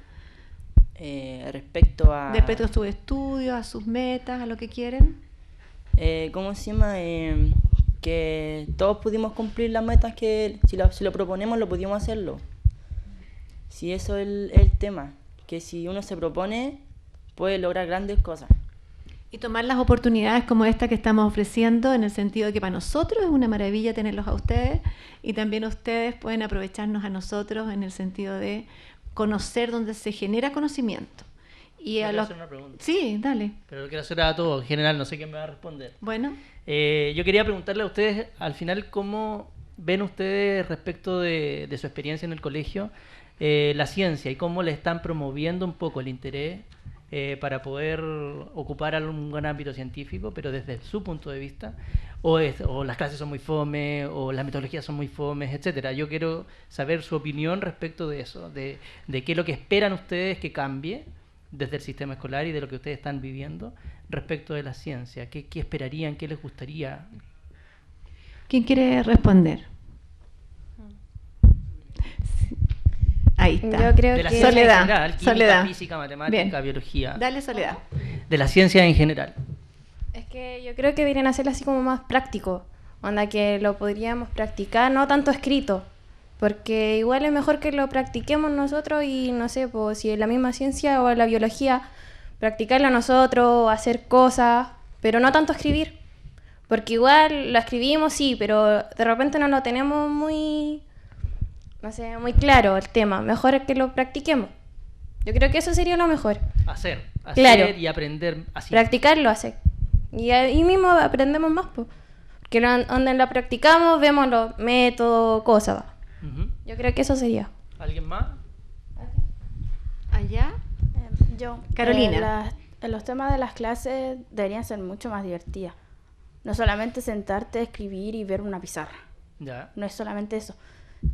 Respecto a sus estudios, a sus metas, a lo que quieren. ¿Cómo se llama? Que todos pudimos cumplir las metas que si lo proponemos lo pudimos hacerlo. Si eso es el tema, que si uno se propone puede lograr grandes cosas. Y tomar las oportunidades como esta que estamos ofreciendo, en el sentido de que para nosotros es una maravilla tenerlos a ustedes y también ustedes pueden aprovecharnos a nosotros en el sentido de conocer donde se genera conocimiento. Y quiero hacer una pregunta. Sí, dale. Pero lo quiero hacer a todos, en general, no sé quién me va a responder. Bueno. Yo quería preguntarle a ustedes, al final, ¿cómo ven ustedes respecto de su experiencia en el colegio la ciencia y cómo le están promoviendo un poco el interés para poder ocupar algún gran ámbito científico, pero desde su punto de vista? O las clases son muy fome, o las metodologías son muy fomes, etcétera. Yo quiero saber su opinión respecto de eso, de qué es lo que esperan ustedes que cambie desde el sistema escolar y de lo que ustedes están viviendo respecto de la ciencia. ¿Qué esperarían? ¿Qué les gustaría? ¿Quién quiere responder? Sí. Ahí está. Yo creo de la que ciencia Soledad, en general, química, Soledad. física, matemática, Bien. biología. Dale, Soledad. De la ciencia en general. Es que yo creo que deberían hacerlo así como más práctico, onda que lo podríamos practicar, no tanto escrito, Porque igual es mejor que lo practiquemos nosotros y no sé, pues si es la misma ciencia o la biología, practicarla nosotros, hacer cosas, pero no tanto escribir. Porque igual lo escribimos, sí, pero de repente no lo tenemos muy, no sé, muy claro el tema. Mejor es que lo practiquemos. Yo creo que eso sería lo mejor. Hacer Claro. y aprender así. Practicarlo, hacer. Y ahí mismo aprendemos más, pues. Porque donde lo practicamos vemos los métodos, cosas. Ujú. Yo creo que eso sería. ¿Alguien más? Allá. Yo. Carolina. Los temas de las clases deberían ser mucho más divertidas. No solamente sentarte, escribir y ver una pizarra. Ya. No es solamente eso.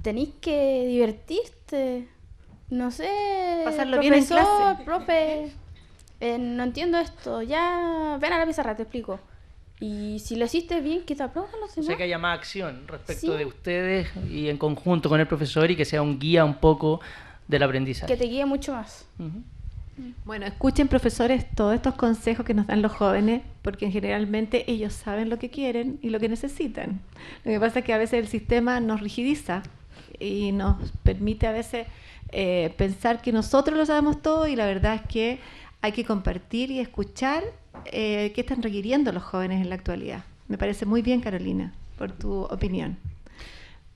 Tenés que divertirte. No sé. Pasarlo bien en profesor, clase. profe, no entiendo esto. Ya, ven a la pizarra, te explico. Y si lo hiciste bien, que te aplaudan los O demás. sea, que haya más acción respecto Sí. de ustedes y en conjunto con el profesor y que sea un guía un poco del aprendizaje. Que te guíe mucho más. Ujú. Bueno, escuchen, profesores, todos estos consejos que nos dan los jóvenes, porque generalmente ellos saben lo que quieren y lo que necesitan. Lo que pasa es que a veces el sistema nos rigidiza y nos permite a veces pensar que nosotros lo sabemos todo, y la verdad es que hay que compartir y escuchar qué están requiriendo los jóvenes en la actualidad. Me parece muy bien, Carolina, por tu opinión.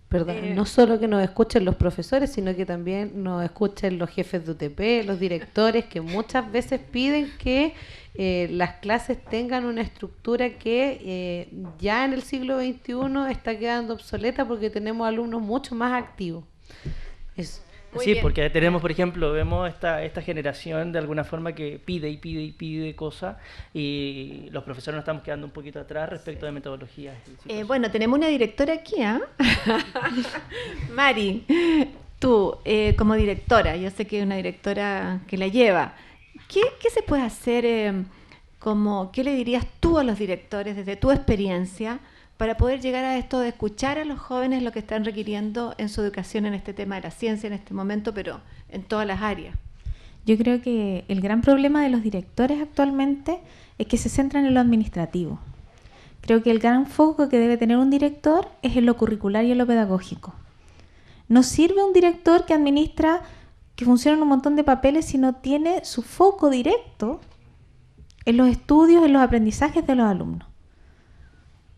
Perdón, no solo que nos escuchen los profesores, sino que también nos escuchen los jefes de UTP, los directores, que muchas veces piden que las clases tengan una estructura que ya en el siglo XXI está quedando obsoleta, porque tenemos alumnos mucho más activos. Eso. Sí, porque tenemos, por ejemplo, vemos esta generación de alguna forma que pide y pide y pide cosas, y los profesores nos estamos quedando un poquito atrás respecto de metodologías. Bueno, tenemos una directora aquí, ¿ah? Mari, tú como directora, yo sé que es una directora que la lleva. ¿Qué se puede hacer? ¿Qué le dirías tú a los directores desde tu experiencia para poder llegar a esto de escuchar a los jóvenes lo que están requiriendo en su educación en este tema de la ciencia en este momento, pero en todas las áreas? Yo creo que el gran problema de los directores actualmente es que se centran en lo administrativo. Creo que el gran foco que debe tener un director es en lo curricular y en lo pedagógico. No sirve un director que administra, que funciona en un montón de papeles, si no tiene su foco directo en los estudios, en los aprendizajes de los alumnos.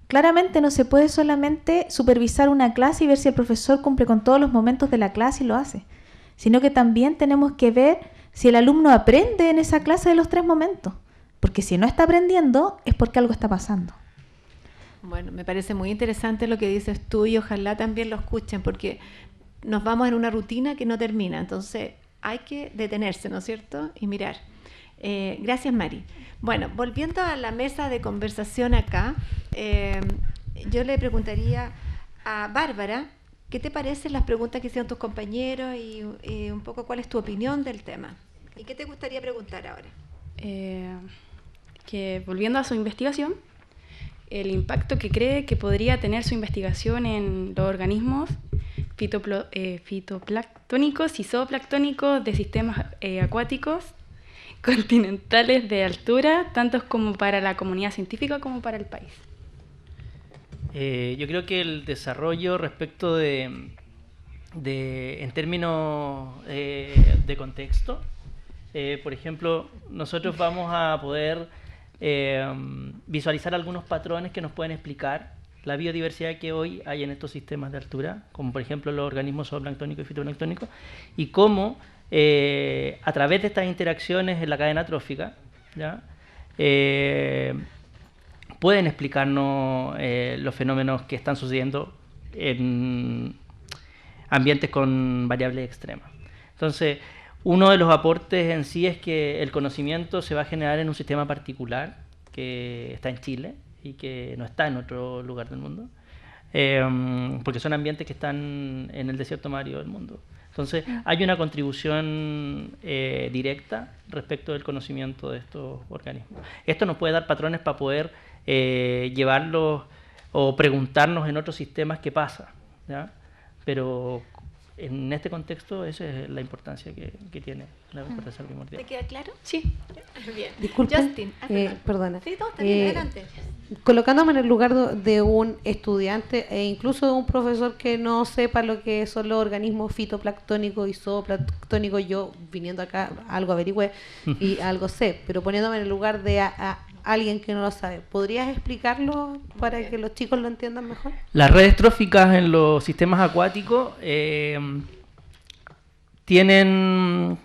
Claramente no se puede solamente supervisar una clase y ver si el profesor cumple con todos los momentos de la clase y lo hace, sino que también tenemos que ver si el alumno aprende en esa clase de los 3 momentos, porque si no está aprendiendo es porque algo está pasando. Bueno, me parece muy interesante lo que dices tú, y ojalá también lo escuchen, porque nos vamos en una rutina que no termina, entonces hay que detenerse, ¿no es cierto? Y mirar. Gracias, Mari. Bueno, volviendo a la mesa de conversación acá, yo le preguntaría a Bárbara, ¿qué te parecen las preguntas que hicieron tus compañeros y un poco cuál es tu opinión del tema? ¿Y qué te gustaría preguntar ahora? Que volviendo a su investigación, el impacto que cree que podría tener su investigación en los organismos fitoplanctónicos y zooplanctónicos de sistemas acuáticos continentales de altura, tanto como para la comunidad científica como para el país. Yo creo que el desarrollo respecto en términos de contexto, por ejemplo, nosotros vamos a poder visualizar algunos patrones que nos pueden explicar la biodiversidad que hoy hay en estos sistemas de altura, como por ejemplo los organismos zooplanctónicos y fitoplanctónicos, y cómo a través de estas interacciones en la cadena trófica, ¿ya? Pueden explicarnos los fenómenos que están sucediendo en ambientes con variables extremas. Entonces, uno de los aportes en sí es que el conocimiento se va a generar en un sistema particular que está en Chile y que no está en otro lugar del mundo, porque son ambientes que están en el desierto más árido del mundo. Entonces, hay una contribución directa respecto del conocimiento de estos organismos. Esto nos puede dar patrones para poder llevarlos o preguntarnos en otros sistemas qué pasa, ¿ya? Pero en este contexto esa es la importancia que tiene, la importancia primordial. ¿Te queda claro? Sí. Bien. Disculpen, Justin, perdona. Sí, no, también, adelante. colocándome en el lugar de un estudiante e incluso de un profesor que no sepa lo que son los organismos fitoplanctónicos y zooplanctónicos, yo viniendo acá algo averigüé y algo sé, pero poniéndome en el lugar de alguien que no lo sabe, ¿podrías explicarlo para que los chicos lo entiendan mejor? Las redes tróficas en los sistemas acuáticos tienen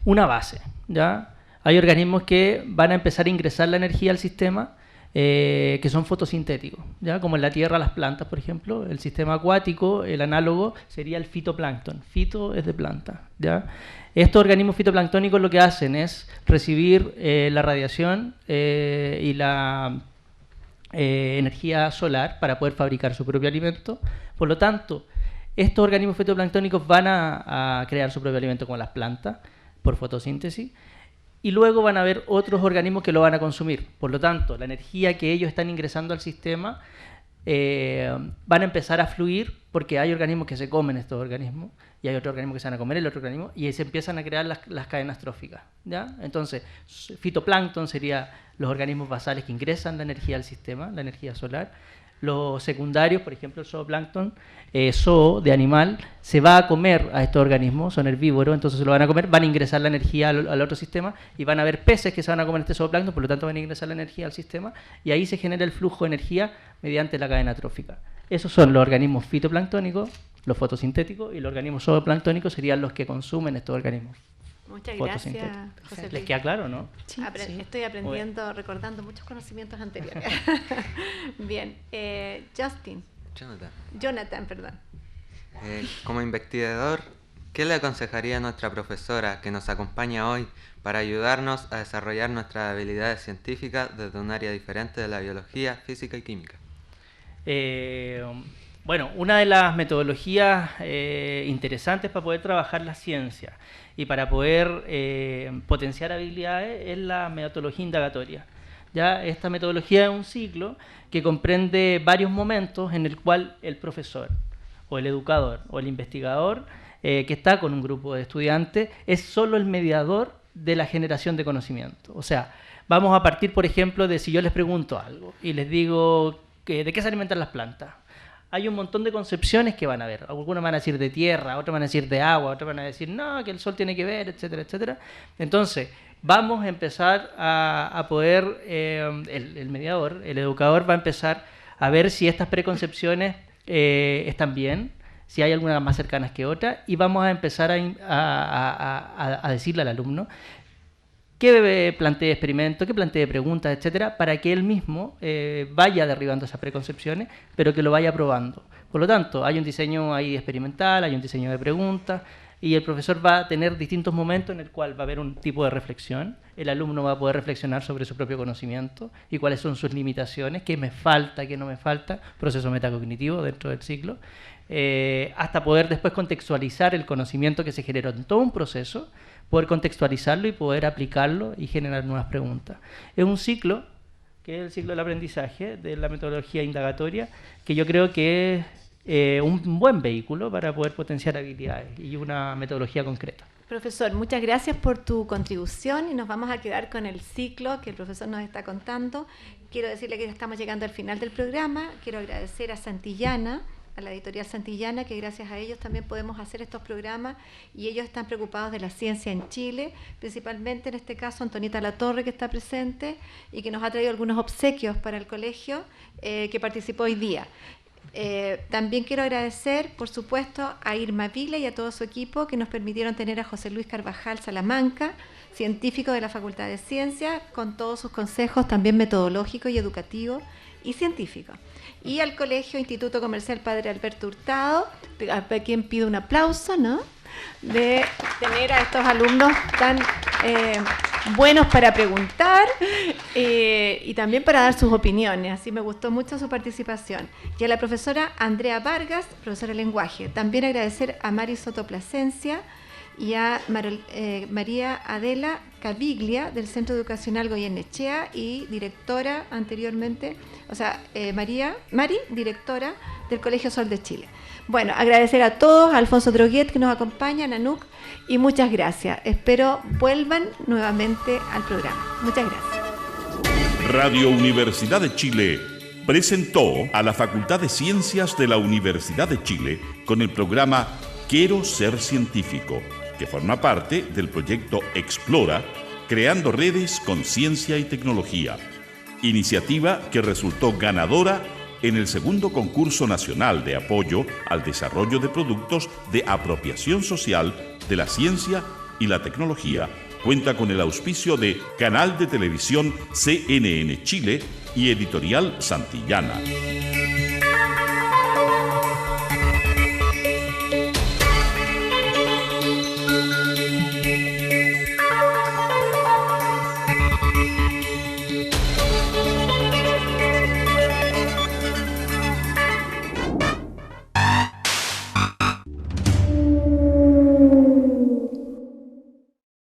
una base, ¿ya? Hay organismos que van a empezar a ingresar la energía al sistema, que son fotosintéticos, ¿ya? Como en la tierra las plantas, por ejemplo. El sistema acuático, el análogo, sería el fitoplancton. Fito es de planta, ¿ya? Estos organismos fitoplanctónicos lo que hacen es recibir la radiación y la energía solar para poder fabricar su propio alimento. Por lo tanto, estos organismos fitoplanctónicos van a crear su propio alimento como las plantas, por fotosíntesis. Y luego van a haber otros organismos que lo van a consumir. Por lo tanto, la energía que ellos están ingresando al sistema van a empezar a fluir porque hay organismos que se comen estos organismos y hay otros organismos que se van a comer el otro organismo y se empiezan a crear las cadenas tróficas, ¿ya? Entonces, fitoplancton serían los organismos basales que ingresan la energía al sistema, la energía solar. Los secundarios, por ejemplo, el zooplancton, zoo de animal, se va a comer a estos organismos, son herbívoros, entonces se lo van a comer, van a ingresar la energía al otro sistema y van a haber peces que se van a comer este zooplancton, por lo tanto van a ingresar la energía al sistema y ahí se genera el flujo de energía mediante la cadena trófica. Esos son los organismos fitoplanctónicos, los fotosintéticos, y los organismos zooplanctónicos serían los que consumen estos organismos. Muchas gracias, José Luis. ¿Les queda claro, no? Sí, estoy aprendiendo, recordando muchos conocimientos anteriores. Bien, Jonathan, perdón. Como investigador, ¿qué le aconsejaría a nuestra profesora que nos acompaña hoy para ayudarnos a desarrollar nuestras habilidades científicas desde un área diferente de la biología, física y química? Bueno, una de las metodologías interesantes para poder trabajar la ciencia y para poder potenciar habilidades es la metodología indagatoria. Ya esta metodología es un ciclo que comprende varios momentos en el cual el profesor o el educador o el investigador que está con un grupo de estudiantes es solo el mediador de la generación de conocimiento. O sea, vamos a partir, por ejemplo, de si yo les pregunto algo y les digo ¿de qué se alimentan las plantas? Hay un montón de concepciones que van a haber. Algunos van a decir de tierra, otros van a decir de agua, otros van a decir no, que el sol tiene que ver, etcétera, etcétera. Entonces, vamos a empezar a poder, el mediador, el educador va a empezar a ver si estas preconcepciones están bien, si hay algunas más cercanas que otras, y vamos a empezar a decirle al alumno que plantee experimentos, que plantee preguntas, etcétera, para que él mismo vaya derribando esas preconcepciones, pero que lo vaya probando. Por lo tanto, hay un diseño ahí experimental, hay un diseño de preguntas, y el profesor va a tener distintos momentos en el cual va a haber un tipo de reflexión. El alumno va a poder reflexionar sobre su propio conocimiento y cuáles son sus limitaciones, qué me falta, qué no me falta, proceso metacognitivo dentro del ciclo, hasta poder después contextualizar el conocimiento que se generó en todo un proceso, poder contextualizarlo y poder aplicarlo y generar nuevas preguntas. Es un ciclo, que es el ciclo del aprendizaje, de la metodología indagatoria, que yo creo que es un buen vehículo para poder potenciar habilidades y una metodología concreta. Profesor, muchas gracias por tu contribución y nos vamos a quedar con el ciclo que el profesor nos está contando. Quiero decirle que ya estamos llegando al final del programa. Quiero agradecer a Santillana, a la editorial Santillana, que gracias a ellos también podemos hacer estos programas y ellos están preocupados de la ciencia en Chile, principalmente en este caso Antonita Latorre, que está presente y que nos ha traído algunos obsequios para el colegio que participó hoy día. También quiero agradecer, por supuesto, a Irma Vila y a todo su equipo que nos permitieron tener a José Luis Carvajal Salamanca, científico de la Facultad de Ciencias, con todos sus consejos también metodológicos y educativos y científicos. Y al Colegio Instituto Comercial Padre Alberto Hurtado, a quien pido un aplauso, ¿no?, de tener a estos alumnos tan buenos para preguntar y también para dar sus opiniones. Así me gustó mucho su participación. Y a la profesora Andrea Vargas, profesora de lenguaje. También agradecer a Mari Soto Plasencia y a María Adela Caviglia del Centro Educacional Goyenechea y directora anteriormente, o sea, Mari, directora del Colegio Sol de Chile. Bueno, agradecer a todos, a Alfonso Droguet que nos acompaña, a Nanuk, y muchas gracias. Espero vuelvan nuevamente al programa. Muchas gracias. Radio Universidad de Chile presentó a la Facultad de Ciencias de la Universidad de Chile con el programa Quiero ser científico, que forma parte del proyecto Explora, creando redes con ciencia y tecnología. Iniciativa que resultó ganadora en el segundo concurso nacional de apoyo al desarrollo de productos de apropiación social de la ciencia y la tecnología. Cuenta con el auspicio de Canal de Televisión CNN Chile y Editorial Santillana.